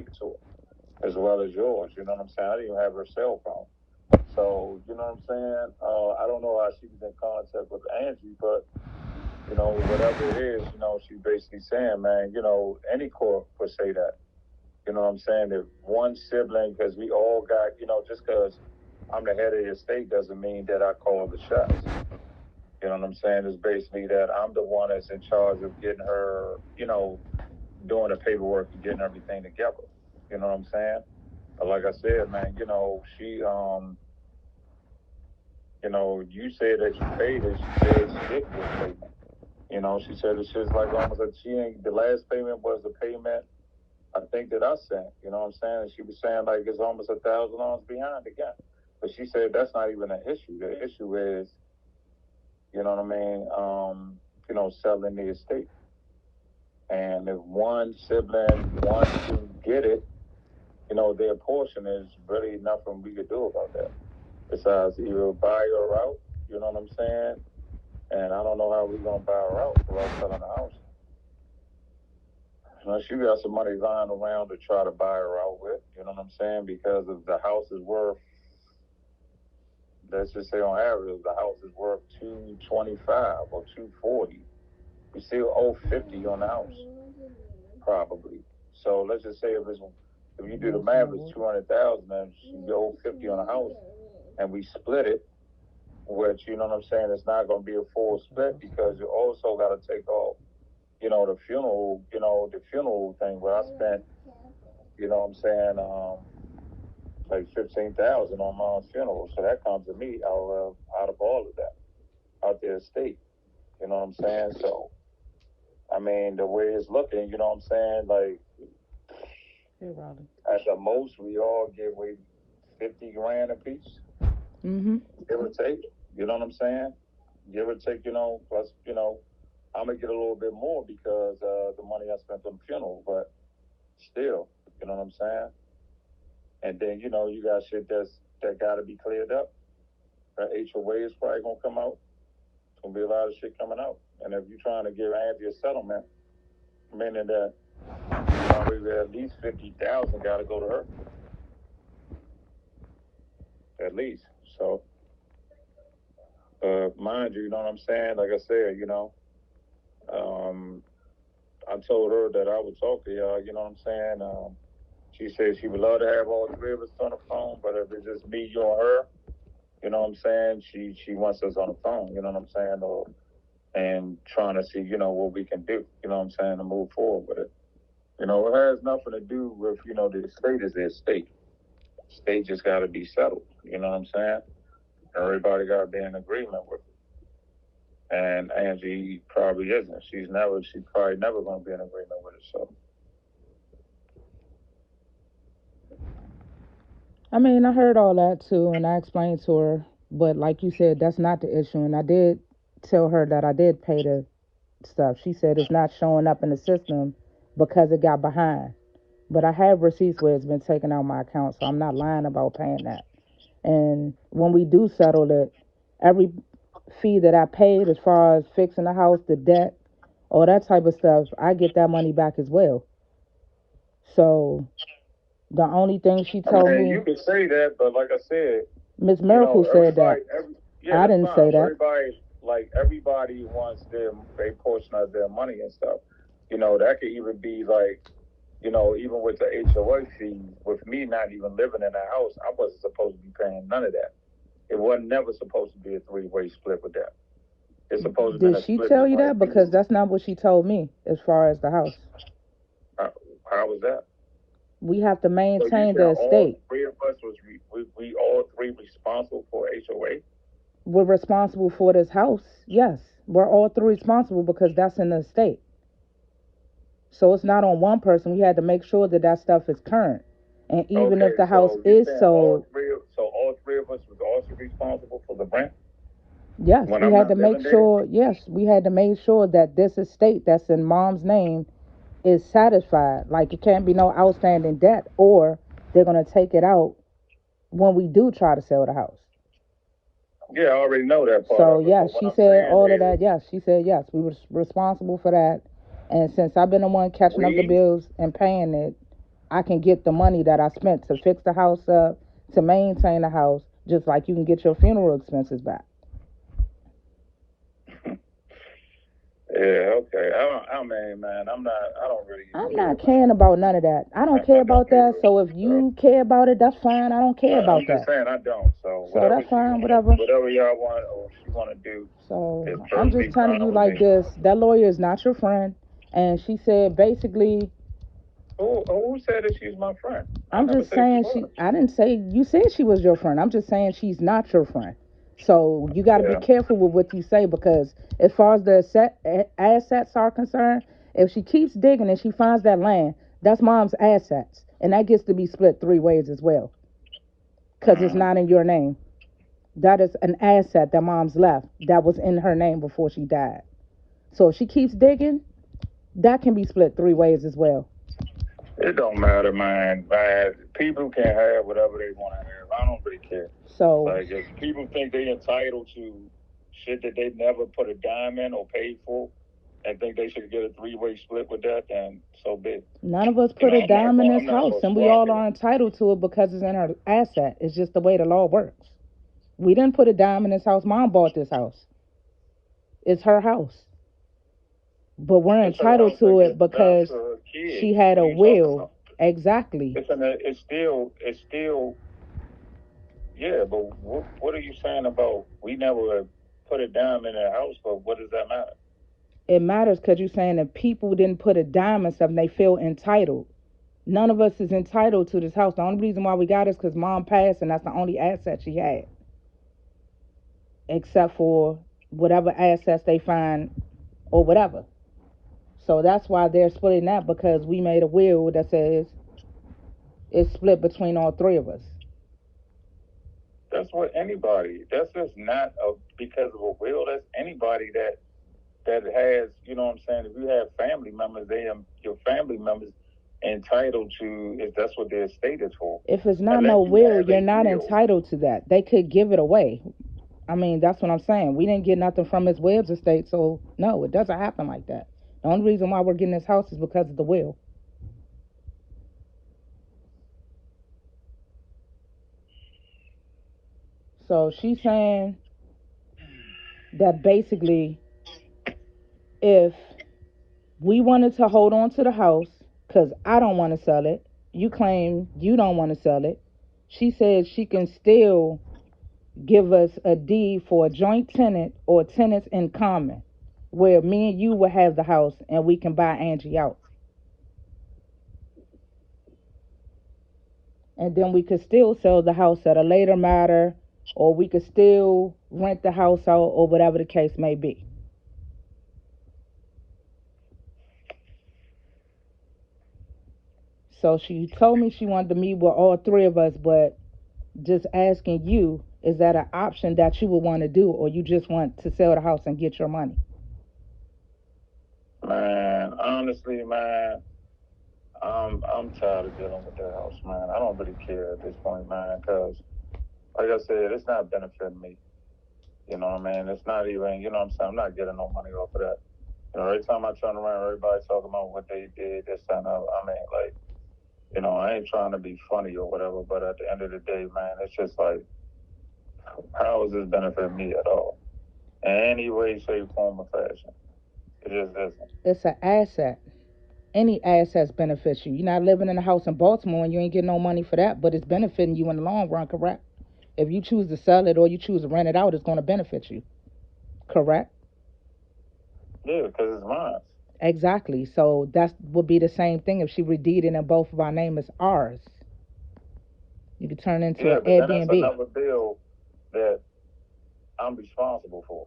gave it to her, as well as yours. You know what I'm saying? I didn't even have her cell phone. So, you know what I'm saying? I don't know how she was in contact with Angie, but, whatever it is, she's basically saying, man, any court would say that. You know what I'm saying? If one sibling, because we all got, just because I'm the head of the estate doesn't mean that I call the shots. You know what I'm saying? It's basically that I'm the one that's in charge of getting her, doing the paperwork and getting everything together. You know what I'm saying? But like I said, man, she, you said that you paid it. She said she didn't get payment. She said it's just like almost like she ain't, the last payment was the payment I think that I sent. You know what I'm saying? And she was saying like it's almost $1,000 behind again. But she said that's not even an issue. The issue is, you know what I mean, selling the estate. And if one sibling wants to get it, their portion is really nothing we could do about that. Besides either buy her out, you know what I'm saying? And I don't know how we're gonna buy her out without selling the house. She got some money lying around to try to buy her out with, you know what I'm saying? Because if the house is worth, let's just say on average, the house is worth 225 or 240, we still owe 50 on the house, probably. So let's just say if you do the math, it's 200,000, and you owe 50 on the house, and we split it, which you know what I'm saying, it's not going to be a full split because you also got to take off, the funeral thing where I spent, you know what I'm saying, like 15,000 on mom's funeral, so that comes to me out of all of that, out the estate, you know what I'm saying? So I mean, the way it's looking, you know what I'm saying? Like, at the most, we all give away 50 grand a piece, give or take. You know what I'm saying? Give or take, plus, I'm going to get a little bit more because the money I spent on the funeral, but still, you know what I'm saying? And then, you got shit that got to be cleared up. The HOA is probably going to come out. It's going to be a lot of shit coming out. And if you're trying to give Angie a settlement, meaning that probably at least 50,000 got to go to her, at least. So, mind you, you know what I'm saying? Like I said, I told her that I would talk to y'all. You know what I'm saying? She said she would love to have all three of us on the phone, but if it's just me, you, and her, you know what I'm saying? She wants us on the phone. You know what I'm saying? And trying to see, what we can do. You know what I'm saying? To move forward with it. It has nothing to do with, the estate is the estate. State just got to be settled. You know what I'm saying? Everybody got to be in agreement with it. And Angie probably isn't. She's probably never going to be in agreement with it. So. I mean, I heard all that too, and I explained to her, but like you said, that's not the issue. And I did tell her that I did pay the stuff. She said it's not showing up in the system because it got behind. But I have receipts where it's been taken out my account, so I'm not lying about paying that. And when we do settle it, every fee that I paid as far as fixing the house, the debt, all that type of stuff, I get that money back as well. So the only thing she I told mean, you me, can say that, but like I said, Miss Miracle said that. yeah, I that's didn't fine. say that. Everybody wants their portion of their money and stuff. That could even be like, even with the HOA fee, with me not even living in the house, I wasn't supposed to be paying none of that. It wasn't never supposed to be a three-way split with that. It's supposed to be Did a she split tell you between that? Because people. that's not what she told me as far as the house. How, how was that? We have to So you maintain said the all estate. three of us we all three responsible for HOA? We're responsible for this house. Yes, we're all three responsible because that's in the estate. So it's not on one person. We had to make sure that that stuff is current. And even if Okay, the house so you is saying sold, all three of us was also responsible for the rent yes, when we I'm had to not make living there? sure, yes, we had to make sure that this estate that's in mom's name is satisfied. Like it can't be no outstanding debt or they're going to take it out when we do try to sell the house. Yeah, I already know that part So of it. yes, But what she I'm said saying all of is, that. Yes, she said yes. We were responsible for that. And since I've been the one catching up the we bills and paying it, I can get the money that I spent to fix the house up, to maintain the house, just like you can get your funeral expenses back. Yeah, okay. I mean, man, I don't really even I'm care, not man. caring about none of that. I don't care I don't about that. either. So if So you care about it, that's fine. I don't care about I'm just that. saying I don't. So So whatever that's she fine, wanted, whatever. whatever y'all want or she want to do is So I'm just perfectly telling fine you with like me. this. That lawyer is not your friend. And she said basically, Who said that she's my friend? I I'm never just said she saying was. I didn't say, you said she was your friend. I'm just saying she's not your friend. So you got to be Yeah. careful with what you say because as far as the assets are concerned, if she keeps digging and she finds that land, that's mom's assets. And that gets to be split three ways as well because it's Mm. not in your name. That is an asset that mom's left that was in her name before she died. So if she keeps digging, that can be split three ways as well. It don't matter, man. Man, people can have whatever they want to have. I don't really care. So Like if people think they entitled to shit that they never put a dime in or paid for, and think they should get a three-way split with that, then so be it. none of us You put know, a dime in this I'm not house, gonna and we squander all it. are entitled to it because it's in her asset. It's just the way the law works. We didn't put a dime in this house. Mom bought this house. It's her house. But we're It's her entitled house that to it gets left because to her she kids. had What a are you talking will. about? Exactly. It's still, yeah. But what are you saying about we never put a dime in their house? But what does that matter? It matters because you're saying that people didn't put a dime in something, they feel entitled. None of us is entitled to this house. The only reason why we got it is because mom passed, and that's the only asset she had, except for whatever assets they find or whatever. So that's why they're splitting that because we made a will that says it's split between all three of us. That's what anybody. That's just not because of a will. That's anybody that has. You know what I'm saying? If you have family members, your family members entitled to if that's what their estate is for. If it's not no Unless you will, have you're a not will. entitled to that. They could give it away. I mean, that's what I'm saying. We didn't get nothing from Miss Webb's estate, so no, it doesn't happen like that. The only reason why we're getting this house is because of the will. So she's saying that basically, if we wanted to hold on to the house, because I don't want to sell it, you claim you don't want to sell it. She said she can still give us a deed for a joint tenant or tenants in common, where me and you will have the house and we can buy Angie out. And then we could still sell the house at a later matter, or we could still rent the house out, or whatever the case may be. So she told me she wanted to meet with all three of us, but just asking you, is that an option that you would want to do, or you just want to sell the house and get your money? Man, honestly, man, I'm tired of dealing with that house, man. I don't really care at this point, man, because like I said, it's not benefiting me. You know what I mean? It's not even, you know what I'm saying? I'm not getting no money off of that. You know, every time I turn around, everybody talking about what they did, this and that. I mean, like, you know, I ain't trying to be funny or whatever, but at the end of the day, man, it's just like, how is this benefiting me at all? In any way, shape, form, or fashion. It just isn't. It's an asset. Any assets benefits you. You're not living in a house in Baltimore and you ain't getting no money for that, but it's benefiting you in the long run, correct? If you choose to sell it or you choose to rent it out, it's going to benefit you, correct? Yeah, because it's mine. Exactly. So that would be the same thing if she redeed it and both of our name is ours. You could turn it into Yeah, an but then that's Airbnb. another bill that I'm responsible for.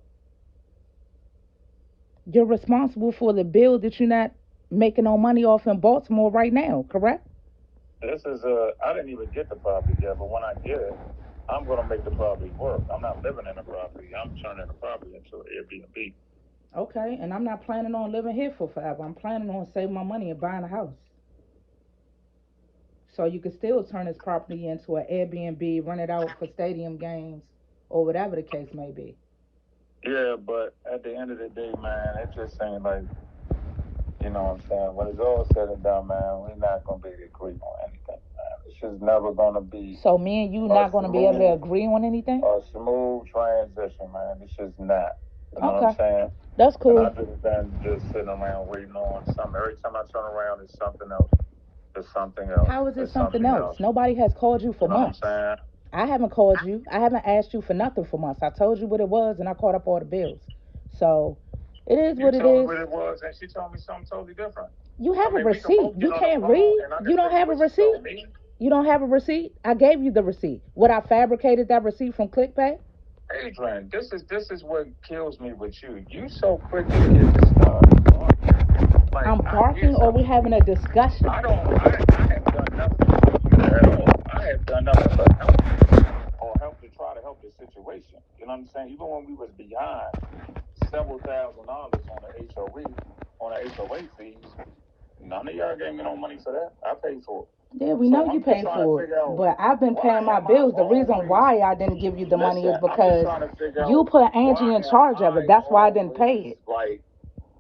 You're responsible for the bill that you're not making no money off in Baltimore right now, correct? I didn't even get the property yet, but when I get it, I'm going to make the property work. I'm not living in the property. I'm turning the property into an Airbnb. Okay, and I'm not planning on living here for forever. I'm planning on saving my money and buying a house. So you could still turn this property into an Airbnb, rent it out for stadium games, or whatever the case may be. Yeah, but at the end of the day, man, it just ain't like You know what I'm saying? When it's all said and done, man, we're not gonna be able to agree on anything, man. It's just never gonna be So me and you a not gonna be able to smooth, agree on anything? a smooth transition, man. It's just not. You know what I'm Okay, saying? that's And I cool. just been just sitting around waiting on something. Every time I turn around, it's something else. It's something else. How is it It's something something else? else. Nobody has called you for You know what I'm months. saying? I haven't called you. I haven't asked you for nothing for months. I told you what it was and I caught up all the bills. So it is You what it told me is. what it was, and she told me something totally different. You I have a mean, we can receipt. both You get on the can't phone, read. and I can You don't tell you have a what she receipt. told me. You don't have a receipt. I gave you the receipt. Would I fabricated that receipt from ClickPay? Adrian, this is what kills me with you. You so quick to get to start barking. Like, I'm barking here's or we something. having a discussion. I have done nothing to you at all. I have done nothing but help you or help to try to help the situation. You know what I'm saying? Even when we was behind several $1,000s on the HOA fees, none of y'all gave me no money for that. I paid for it. Yeah, we know So you I'm just paid trying to for it. figure out, But I've been why paying my am I bills. The reason always, why I didn't give you the money is listen, I'm just because trying to figure you out, put Angie why in am charge of it. I That's why I didn't pay always it. like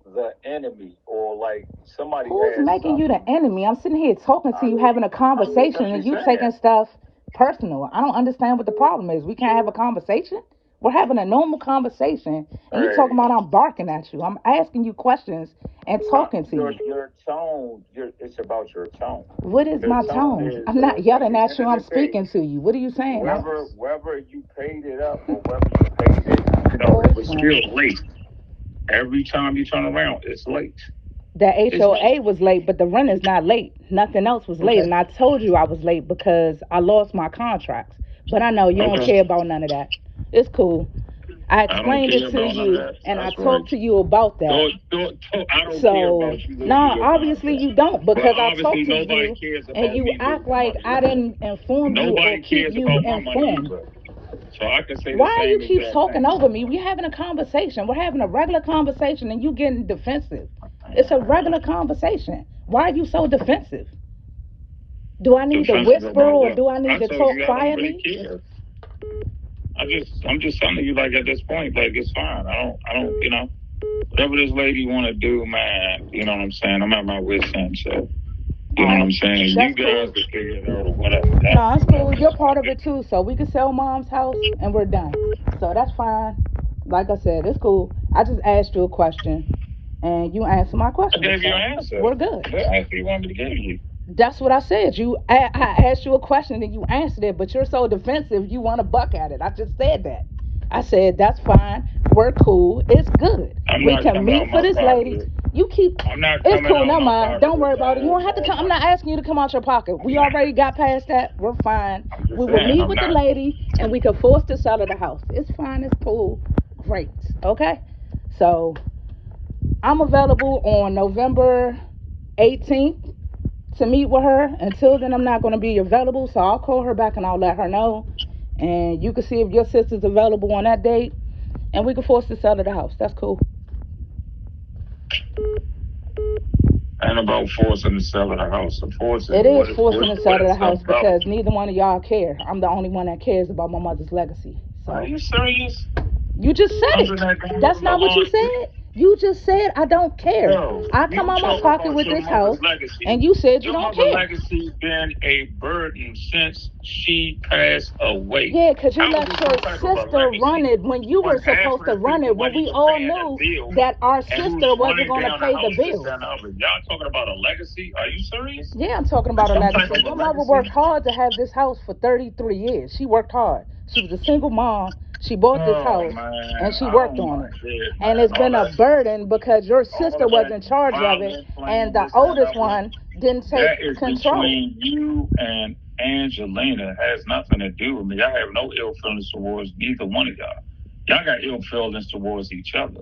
the enemy, or like somebody Who's has making you the something? enemy? I'm sitting here talking to you, having a I'm just conversation, simply and you taking saying. stuff personal. I don't understand what the problem is. We can't have a conversation. We're having a normal conversation, and you talking Hey, about I'm barking at you. I'm asking you questions and talking to you. your tone, it's about your tone. What is Your my tone tone? is I'm not that at yelling the at end you. of I'm the day, speaking to you. What are you saying? whether you paid it up or whether you paid it, Oh, it it's was funny. still late. Every time you turn around, it's late. The It's late. HOA was late, but the rent is not late. Nothing else was late. Okay. And I told you I was late because I lost my contracts. But I know you don't Okay. care about none of that. It's cool. I I don't explained it care to about none of you that. and I That's right. talked to you about that. I don't care So, about you no, losing your obviously contract. you don't But because I obviously, talked to nobody you cares and about you me act losing like money I either. didn't inform you or Nobody keep cares you about my money informed. either. So I can say the Why you same keep exact talking thing. over me? We're having a conversation. We're having a regular conversation and you getting defensive. It's a regular conversation. Why are you so defensive? Do I need to Defensive whisper about or what? do I need I to told talk you I don't really quietly? care. I'm just telling you, like, at this point, like, it's fine. I don't, whatever this lady want to do, man. You know what I'm saying? I'm at my wit's end, so you All know what I'm right, saying. You that's guys cool. can figure it out or whatever. No, it's cool. You're That's part of it too. So we can sell mom's house and we're done. So that's fine. Like I said, it's cool. I just asked you a question and you answered my I question. gave you So an answer. we're good. What answer you want me to give you? That's what I said. I asked you a question and you answered it, but you're so defensive. You want to buck at it. I just said that. I said that's fine. We're cool. It's good. I'm We not can coming out meet for my this lady. pocket. You keep. I'm not It's coming cool. out Never my mind. pocket Don't with worry about it. You no don't have to more come. I'm money. not asking you to come out your pocket. I'm We not. already got past that. We're fine. I'm just We will saying. meet I'm with the not. lady and we can force the seller the house. It's fine. It's cool. Great. Okay. So I'm available on November 18th to meet with her. Until then, I'm not going to be available, so I'll call her back and I'll let her know. And you can see if your sister's available on that date, and we can force the sell of the house. That's cool. Ain't about forcing the sell of the house. The It forcing is what forcing the sell what of the it's house about. because neither one of y'all care. I'm the only one that cares about my mother's legacy. Are So you serious? you just said Something it. that can That's no not what you longer. said. You just said I don't care. Yo, I come you out my talking pocket about with your this mother's house, legacy. and you said you Your don't mother's care. legacy been a burden since she passed away. Yeah, because you How is let it your some type of a sister run legacy it when you when were half supposed of to the run people it when wasn't we even all paying their knew bills that our and sister who's wasn't running going to down the pay the house, this, that, bills. and the other? Y'all talking about a legacy? Are you serious? Yeah, I'm talking about a Some type legacy. of a Your mother worked legacy? hard to have this house for 33 years. She worked hard. She was a single mom. She bought this Oh house and man, she I worked don't on want it. shit, And man. it's been a burden because your All sister of was that in charge of it violin and playing, the this, that, and the oldest other. one didn't take That is control. between you and Angelina. It has nothing to do with me. I have no ill feelings towards neither one of y'all. Y'all got ill feelings towards each other.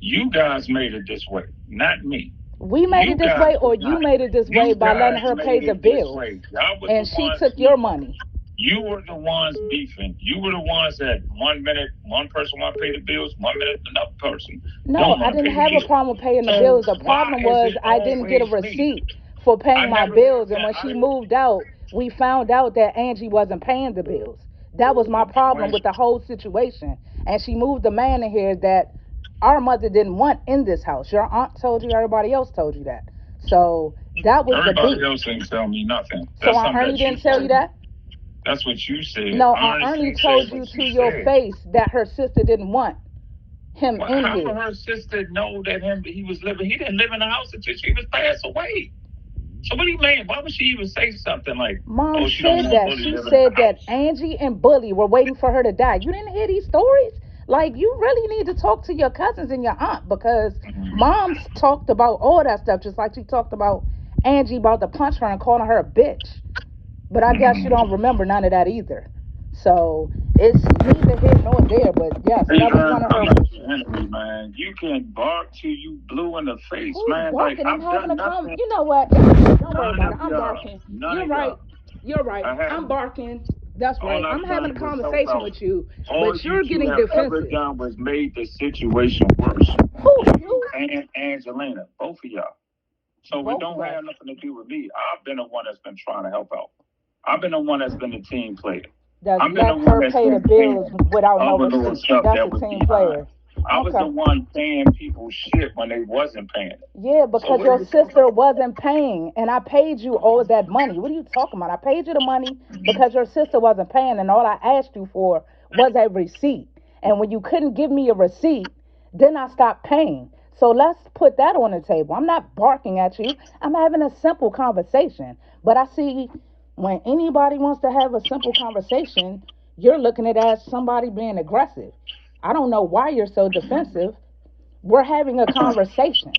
You guys made it this way, not me. We made it You this guys way or did you not. made it this way You by letting guys her pay made the it this bills way. Y'all was the and she ones took your beefing. money. You were the ones beefing. You were the ones that 1 minute one person want to pay the bills, 1 minute another person No, don't I want to didn't pay the have a bills. problem paying the So bills. The why problem is was it I didn't get a always me? receipt for I paying my never bills. had And that. when she moved out, we found out that Angie wasn't paying the bills. That was my problem When with the whole situation. And she moved the man in here that our mother didn't want in this house. Your aunt told you, everybody else told you that. So that was the Everybody beef. else didn't tell me nothing. So That's Aunt something Ernie that you didn't tell you said. that? That's what you said. No, Aunt Ernie Honestly, said told you what you to your said. face that her sister didn't want him Well, in how here. would her sister know that him he was living? He didn't live in the house until she was passed away. So what do you mean? Why would she even say something like, Mom "Oh, she don't said want that. Bully She living in said the that house"? Angie and Bully were waiting for her to die. You didn't hear these stories? Like, you really need to talk to your cousins and your aunt because mom's talked about all that stuff, just like she talked about Angie about to punch her and calling her a bitch. But I guess you don't Mm-hmm. remember none of that either. So it's neither here nor there. But yes, that was Adrian, one of I'm her not issues. your enemy, man. You can bark till you blue in the face, Who's man. Like barking? I'm I've having done a nothing. You know what? Don't worry None about it. of I'm y'all. barking. None You're of right. y'all. You're right. I I'm haven't. barking. That's right. All I'm I've having a done was help conversation out. with you, All but you you're two getting have ever defensive. done was made the situation worse. Who? You You? and Angelina, both of y'all. So it Both don't of us. have nothing to do with me. I've been the one that's been trying to help out. I've been the one that's been the team player. That's I've been the let one her that's pay the been bills paying without no other little receipts. stuff That's that a was team behind. player. I was Okay. the one paying people shit when they wasn't paying it. Yeah, So because what are your you talking sister about? wasn't paying, and I paid you all of that money. What are you talking about? I paid you the money because your sister wasn't paying, and all I asked you for was a receipt. And when you couldn't give me a receipt, then I stopped paying. So let's put that on the table. I'm not barking at you. I'm having a simple conversation. But I see when anybody wants to have a simple conversation, you're looking at it as somebody being aggressive. I don't know why you're so defensive. We're having a conversation.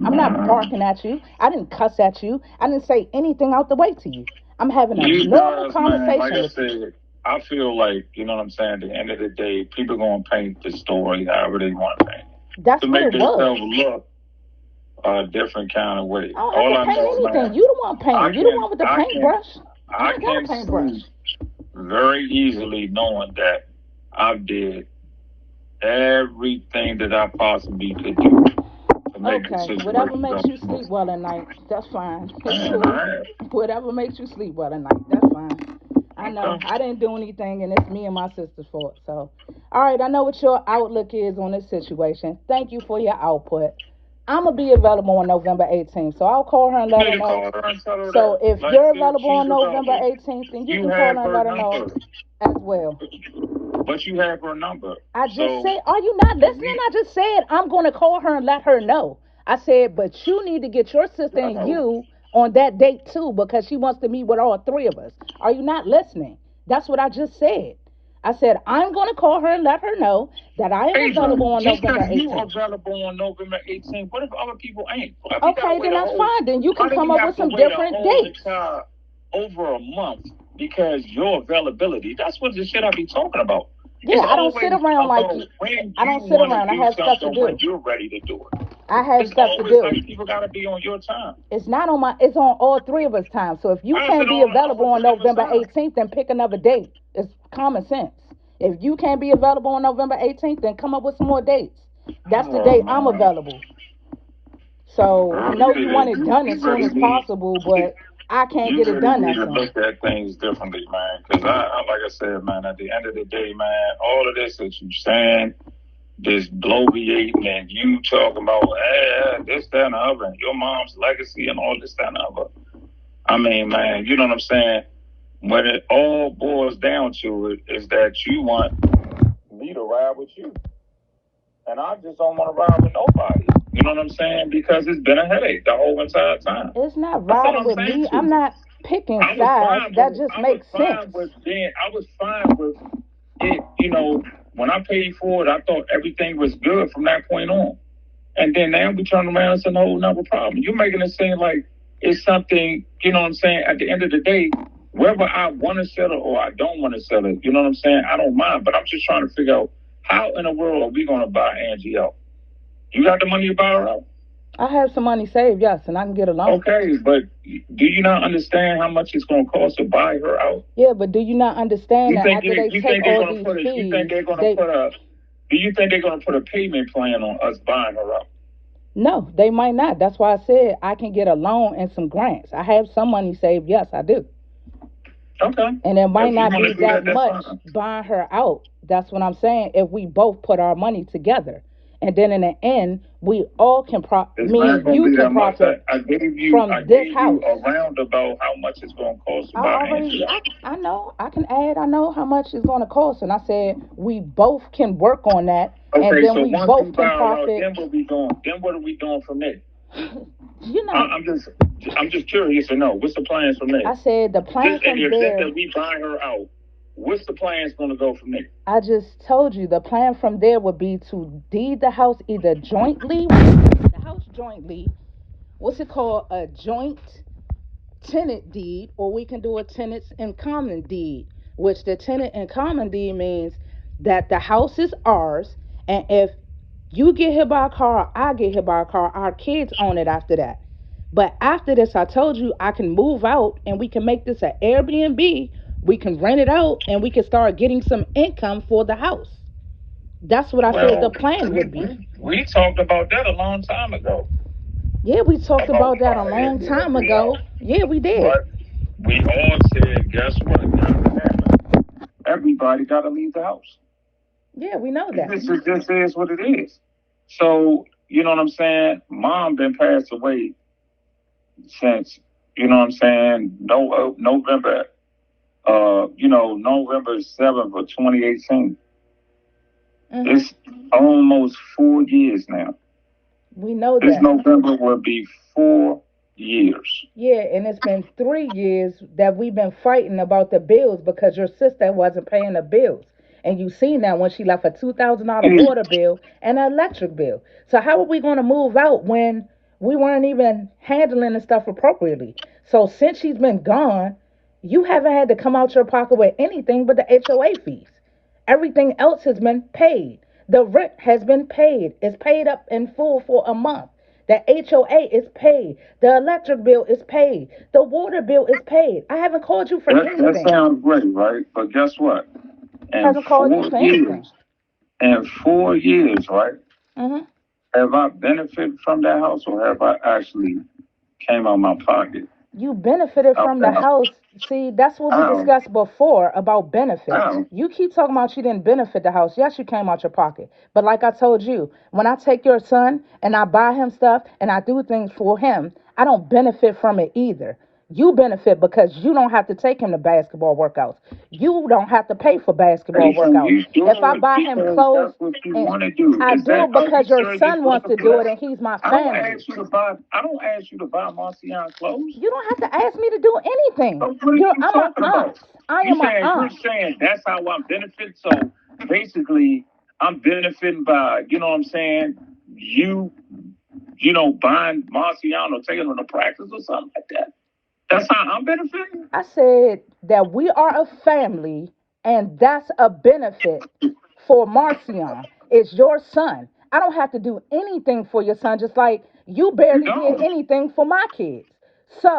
I'm not Man, barking at you. I didn't cuss at you. I didn't say anything out the way to you. I'm having a you normal guys, man, like conversation I with you. said, I feel like, you know what I'm saying, at the end of the day, people gonna paint the story however they want to paint it. That's To what make it themselves was. look a different kind of way. I don't All have I to paint know, anything. man, You the one I painting. You the can one with the I can paintbrush. I I ain't got a can see paintbrush. very easily knowing that I did everything that I possibly could do to make the Okay, whatever situation go makes you smooth. sleep well at night, that's fine. It's And cool. I Whatever makes you sleep well at night, that's fine. I know okay. I didn't do anything, and it's me and my sister's fault. So, all right, I know what your outlook is on this situation. Thank you for your output. I'm gonna be available on November 18th, so I'll call her and You let need her to know. call her and tell her So that. if Like, you're if available she's on November available, 18th, then you you can call have her and her let her know number. as well. But you have her number. I just So said, are you not if listening? we I just said I'm going to call her and let her know. I said, but you need to get your sister I and know. you on that date too because she wants to meet with all three of us. Are you not listening? That's what I just said. I said, I'm going to call her and let her know that I am available Adrian, on just November because you 18th. available on November 18th, what if other people ain't? What if you gotta Okay, wait then a that's whole fine. Then you can why do come we up have with to some wait a different whole dates. entire over a month because your availability? That's what the shit I be talking about. Yeah, It's I don't sit always around like about you. when I you don't sit want to around. I do have stuff to something when do. you're ready to do it. I have It's stuff to always do. like people gotta be on your time. It's not on my. It's on all three of us time. So if you I said can't be on available all on three of us November time. 18th, then pick another date. It's common sense. If you can't be available on November 18th, then come up with some more dates. That's the Oh date I'm man. available. So I Girl, know you want it done as you soon really as need possible, but I can't you get it really done need that to soon. look at things differently, man. Because like I said, man, at the end of the day, man, all of this that you saying, this bloviating, and you talking about this, that, and the other, and your mom's legacy, and all this, that, and the other. I mean, man, you know what I'm saying? When it all boils down to it, is that you want me to ride with you, and I just don't want to ride with nobody. You know what I'm saying? Because it's been a headache the whole entire time. It's not That's all riding I'm with saying me. to I'm you. not picking sides. That just makes sense. I was fine with it, when I paid for it, I thought everything was good from that point on. And then now we turn around, it's a whole nother problem. You're making it seem like it's something, you know what I'm saying? At the end of the day, whether I want to sell it or I don't want to sell it, you know what I'm saying? I don't mind, but I'm just trying to figure out how in the world are we going to buy Angie out? You got the money to buy her out? I have some money saved, yes, and I can get a loan. Okay, but do you not understand how much it's going to cost to buy her out? Yeah, but do you not understand You that think after they you take think they're all going to these put a you think fees, they're going to they put a do you think they're going to put a payment plan on us buying her out? no, they might not. That's why I said I can get a loan and some grants. I have some money saved. Yes, I do. Okay. And it might If you not want be to do that that, that's much fine. buying her out. That's what I'm saying. If we both put our money together. And then in the end, we all can It's me not and gonna you be can that much. profit I from this gave you house. a roundabout how much it's gonna cost to I buy already, Angela. I know, I can add, I know how much it's going to cost. And I said, we both can work on that. And Okay, then so we once we both buy can her out, profit. then what we doing? Then what are we doing from there? You I, know, I'm just, I'm just curious to know what's the plans from there. I said the plan Just in the from event there. that we buy her out, what's the plans gonna go from there? I just told you the plan from there would be to deed the house either jointly, we can deed the house jointly. What's it called? A joint tenant deed, or we can do a tenants in common deed, which the tenant in common deed means that the house is ours, and if you get hit by a car, I get hit by a car, our kids own it after that. But after this, I told you I can move out and we can make this an Airbnb. We can rent it out and we can start getting some income for the house. That's what I said the Well, plan we, would be. we, we talked about that a long time ago Yeah, we talked about about that a buying long time Airbnb ago. out, Yeah, we did. but we all said, guess what? Nothing happened. Everybody got to leave the house. Yeah, we know that. This is what it is. So you know what I'm saying? Mom been passed away since you know what I'm saying. No, November. November 7th of 2018. Hmm. It's almost 4 years now. We know This that. November will be 4 years. Yeah, and it's been 3 years that we've been fighting about the bills because your sister wasn't paying the bills. And you seen that when she left a $2,000 water bill and an electric bill. So how are we going to move out when we weren't even handling the stuff appropriately? So since she's been gone, you haven't had to come out your pocket with anything but the HOA fees. Everything else has been paid. The rent has been paid. It's paid up in full for a month. The HOA is paid. The electric bill is paid. The water bill is paid. I haven't called you for That anything. sounds great, right? But guess what? In Hasn't called you four for anything. years, in 4 years, right? Hmm. Have I benefited from that house or have I actually came out my pocket? You benefited Out from the there. house. See, that's what we Ow. discussed before about benefit. Ow. You keep talking about you didn't benefit the house. Yes, you came out your pocket. But like I told you, when I take your son and I buy him stuff and I do things for him, I don't benefit from it either. You benefit because you don't have to take him to basketball workouts. You don't have to pay for basketball Hey, so workouts. you If I doing buy him because clothes, that's what you and want to do. I Is do that, it are you because your sure you're son supposed wants to to do do it that? and he's my I don't family. ask you to buy, I don't ask you to buy Marcion clothes. You don't have to ask me to do anything. So what are you I'm an talking aunt. about? I am an You're aunt. saying that's how I'm benefiting. So basically, I'm benefiting by, you know what I'm saying, you, buying Marcion or taking him to practice or something like that. That's how I'm benefiting? I said that we are a family, and that's a benefit for Marcion. It's your son. I don't have to do anything for your son, just like you You barely did don't. anything for my kids.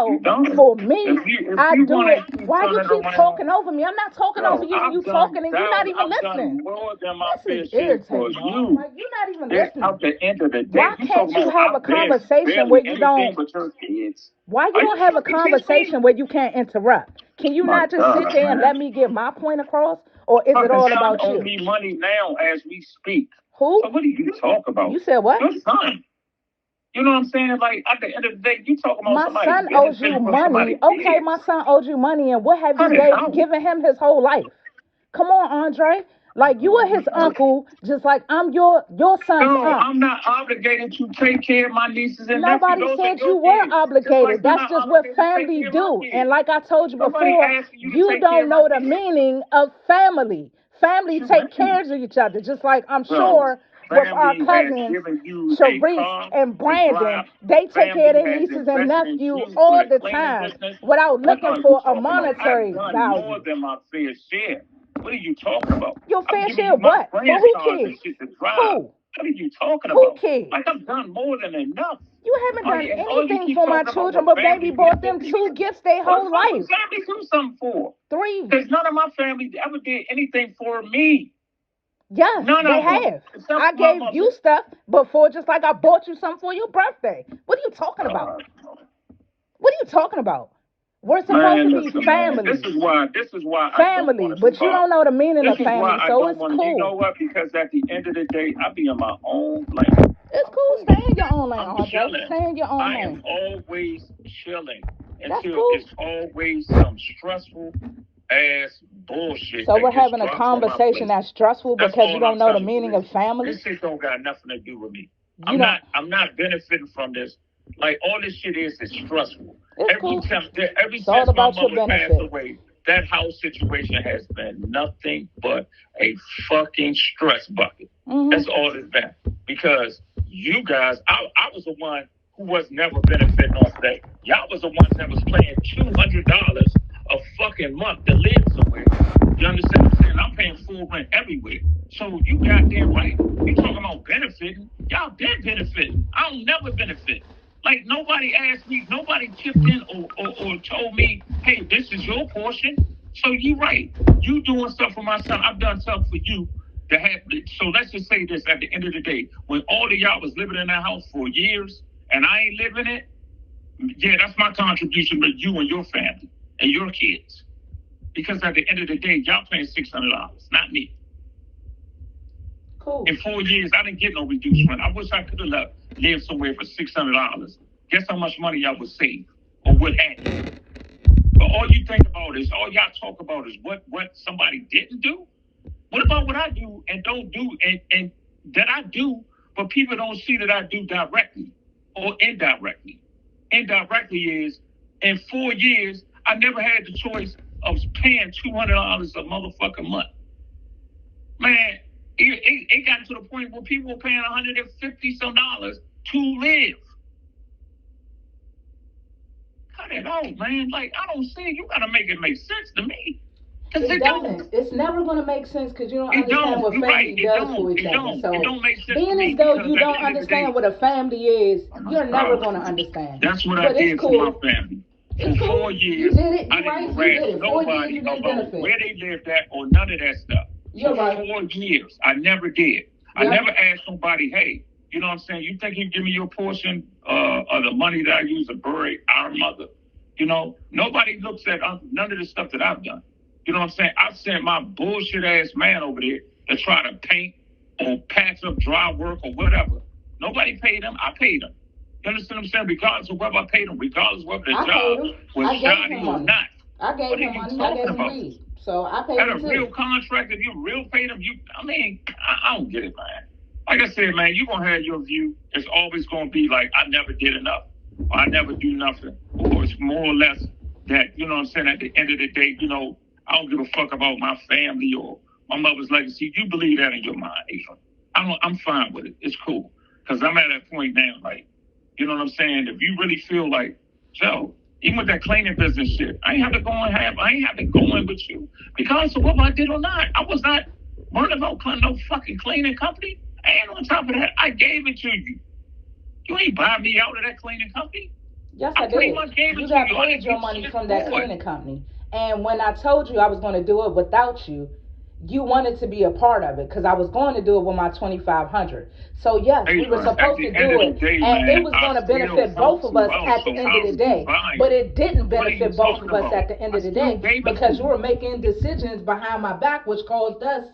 You So don't. for me, If I you do want it. to keep Why you turning keep around, talking over me? I'm not talking over yo, you. You talking and you're not even I've listening. done more than my This fair is share for irritating, dog. you. Like you're not even It, listening. at the end of the day, Why you can't talking you about have I a conversation barely where you anything don't? but your kids. Why you Are you don't have a fucking kidding me? conversation where you can't interrupt? Can you My not just sit God, there and let man. me get my point across? Or is it Fucking all son about owe you? me money now as we speak. Who? So what do you talk You about? said what? Your son. You know what I'm saying? Like at the end of the day, you talking about My somebody son owes you benefiting from money. somebody Okay, my kids. son owes you money, and what have you Honey, how? given him his whole life? Come on, Andre. Like you are his uncle, just like I'm your son's No, aunt. I'm not obligated to take care of my nieces and nephews. Nobody Those are said your you were kids. Just like obligated. you're That's not just what obligated to take family care of my do. And kids. like I told you Nobody before, asking you to you take care don't of my know the kids. meaning of family. Family You take man. care of each other, just like I'm Bro, sure with our family has cousins, given you a Sharice car and to Brandon. drive. They take care of Family their has nieces and invested in nephew you for all the the cleaning time business. without What looking are you for a talking about? I've monetary done more value. than my fair share. What are you talking about? Your I'm fair giving share you of my what? For friends' who cars and kids? shit to drive. Who? What are you talking Who about? kids? Like I've done more than enough. You haven't done All you anything keep for my talking about children, what but baby family bought did for them me. two gifts their What the whole fuck would life. family do something for? Three. Because none of my family ever did anything for me. Yes, None they of them, have. except I for my gave mother. you stuff before, just like I bought you something for your birthday. What are you talking about? Uh, What are you talking about? We're supposed Man, to be listen, man. This family. is why. This is why I don't Family. want to be But you don't bothered. know the meaning This of is why family, I so don't it's want to. You know cool. what? Because at the end of the day, I be in my own lane. It's I'm cool. cool. Stay in your own lane, I'm RJ. chilling. Stay in your own I am lane. always chilling That's until cool. it's always some stressful ass bullshit So that we're gets having a dropped on my conversation plate. that's stressful That's because you all don't I'm know the telling meaning you of is family. this shit don't got nothing to do with me. You don't. I'm not benefiting from this. Like all this shit is stressful. It's cool. Every It's all since my about your mother passed benefit. away, that house situation has been nothing but a fucking stress bucket. That's all it's been. Because you guys, I was the one who was never benefiting off of that. Y'all was the ones that was paying $200 a fucking month to live somewhere. You understand what I'm saying? I'm paying full rent everywhere. So you goddamn right. You talking about benefiting? Y'all been benefiting. I don't never benefit. Like nobody asked me, nobody chipped in or told me, hey, this is your portion. So you right. You doing stuff for my son. I've done stuff for you to have. So let's just say this: at the end of the day, when all of y'all was living in that house for years and I ain't living it, yeah, that's my contribution to you and your family and your kids. Because at the end of the day, y'all paying $600, not me. Cool. In 4 years, I didn't get no reduced rent. I wish I could have lived somewhere for $600. Guess how much money y'all would save or would have? But all you think about is, all y'all talk about is what somebody didn't do. What about what I do and don't do and that I do, but people don't see that I do directly or indirectly? Indirectly is in 4 years, I never had the choice of paying $200 a motherfucking month. Man, it got to the point where people were paying 150 some dollars to live. Cut it out, man. Like, I don't see it. You gotta make it make sense to me. It doesn't. It's never going to make sense because you don't understand what You're family right. does for each other. It So, don't make sense to being me as though because you at the don't end of the day, understand what a family is, you're never bro, going to understand. that's what I But it's did for my cool. family. It's For cool. four You years, did it. I You're didn't right. You harass did it. 4 years nobody you didn't about benefit. where they lived at or none of that stuff. You're For right. 4 years, I never did. I Yep. never asked somebody, hey, you know what I'm saying? You think you give me your portion of the money that I use to bury our mother? You know, nobody looks at none of the stuff that I've done. You know what I'm saying? I've sent my bullshit ass man over there to try to paint or patch up dry work or whatever. Nobody paid him. I paid him. You understand what I'm saying? Regardless of whether I paid him, regardless of whether the job was shoddy or not. I gave him money. I gave him leave. So I paid him too. At a real contract, if you real paid him, I don't get it, man. Like I said, man, you're going to have your view. It's always going to be like, I never did enough. Or I never do nothing. Or it's more or less that, you know what I'm saying, at the end of the day, you know, I don't give a fuck about my family or my mother's legacy. You believe that in your mind, Adrian. I'm fine with it. It's cool. Because I'm at that point now, like, you know what I'm saying? If you really feel like, Joe, even with that cleaning business shit, I ain't have to go in with you. Because of what I did or not. I was not worried about no fucking cleaning company. And on top of that, I gave it to you. You ain't buy me out of that cleaning company. Yes, I did. You got paid your money from that cleaning company. And when I told you I was going to do it without you, you wanted to be a part of it because I was going to do it with my 2,500. So yes, we were supposed to do it, and it was going to benefit both of us at the end of the day. But it didn't benefit both of us at the end of the day because you were making decisions behind my back, which caused us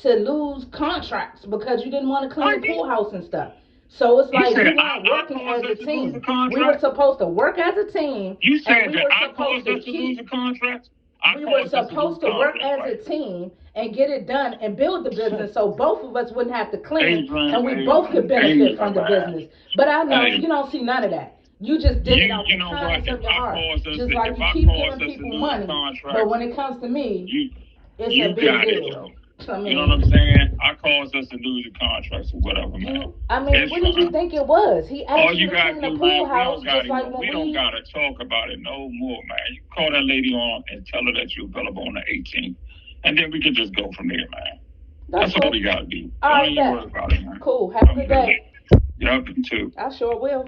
to lose contracts because you didn't want to clean the pool house and stuff. So it's like we weren't working as a team. We were supposed to work as a team. You said that I caused us to lose a contract? We were supposed to work as a team and get it done and build the business so both of us wouldn't have to clean and we both could benefit from the business. But I know you don't see none of that. You just did it out the kindness of your heart. Just like you keep giving people money. But when it comes to me, it's a big deal. You know what I'm saying? I caused us to lose the contracts or whatever, man. What did you think it was? He asked you to clean the pool house just like when we don't gotta talk about it no more, man. You call that lady on and tell her that you're available on the 18th, and then we can just go from there, man. That's cool. All we gotta do. All right, don't worry about it, man. Cool. Have a good day. Y'all do too. I sure will.